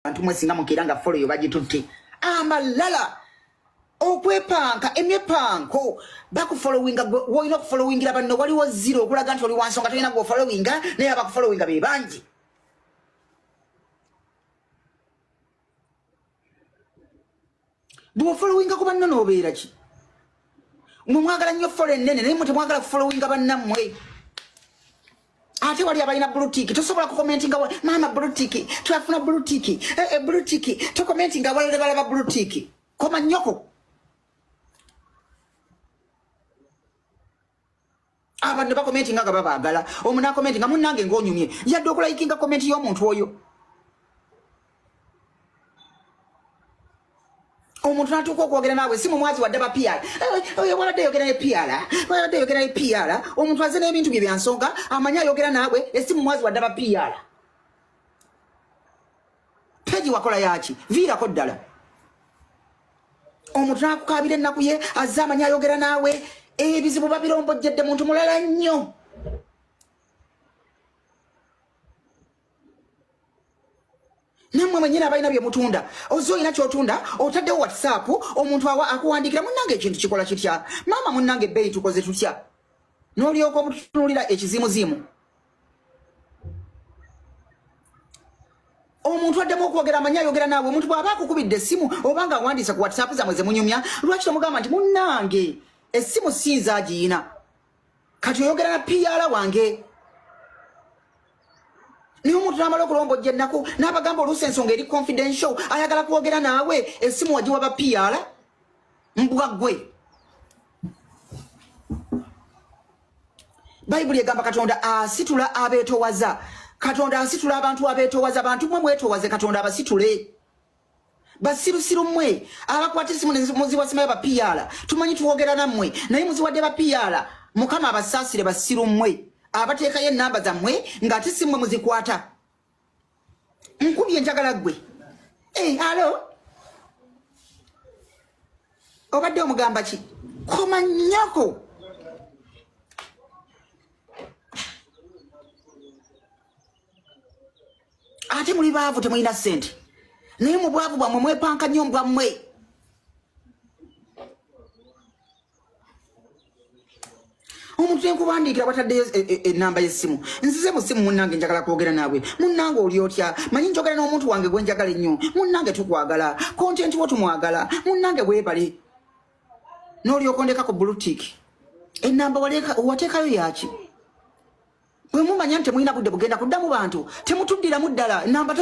bantu mwesinga mukiranga follow yo bagitutte amalala okwepanka emyepanko bakufollowinga woina okufollowingira banno waliwo zero okulaga nti oli wansonga tolina gwofollowinga naye abakufollowinga be bangi bwofollowinga ku banno n'obeera ki mwe mwagala nnyo follow ennene naye mwe temwagala kufollowinga bannammwe ate wali abalina bulutiki tosobola kukomentinga mama bulutiki twafuna bulutiki bulutiki tokomentinga wale balaba bulutiki koma nnyoko abantu bakomentinga nga babaagala omuntu akomentinga munnange ng'onyumye yadde okulayikinga komenti y'omuntu oyo omuntu natuuka okwogera naawe si mu mwazi wadde bapiala waladde yogera ne piala waladde yogera ne piala omuntu aze n'ebintu bye byansonga amanyi ayogera naawe esi mu mwazi wadde bapiala peji wakola yaki viirako ddala omuntu nakukabira ennaku ye azze amanyi ayogera naawe ebizibu babirombojjedde muntu mulala nnyo namwe mwenyina abalina bye mutunda ozo olina kyotunda otaddewo WhatsApp omuntu akuwandikira munnange ekintu kikola kitya maama munnange ebbeeyi tukoze tutya n'olyoka omutunuulira ekizimuzimu omuntu addemu okwogera amanyi ayogera naawe omuntu bw'aba akukubidde essimu oba nga awandiisa ku WhatsApp zammwe ze munyumya lwaki tomugamba nti munnange essimu siinza agiyina kati oyogera na PR wange niyo omuntu n'amala okulombojja ennaku n'abagamba oluusi ensonga eri confidential ayagala kwogera naawe essimu wagiwa ba PR mbwaggwe bayibuli egamba katonda asitula abeetowaza katonda asitula abantu abeetowaza abantu mwe mwetowaze katonda abasitule basirusiru mmwe abakwata essimu muziwasimayo ba PR tumanyi tuwogera nammwe naye muziwadde ba PR mukama abasaasire basiru mmwe abateekayo ennamba zammwe ng'ate si mmwe muzikwata nkubye njagala ggwe alo obadde omugamba ki koma nnyoko ate muli baavu temulina ssente naye mu bwavu bwammwe mwepanka nnyo bwammwe omuntu enkubandiikira bataddeyo ennamba y'essimu nzize mu ssimu munnange njagala kwogera naawe munnange oli otya manyi njogera n'omuntu wange gwe njagala ennyo munnange tukwagala kontenti wo tumwagala munnange weebale n'olyoka ondekako bulutiki ennamba wateekayo yaki bwe mumanya nti temulina budde bugenda kuddamu bantu temutuddiramu ddala ennamba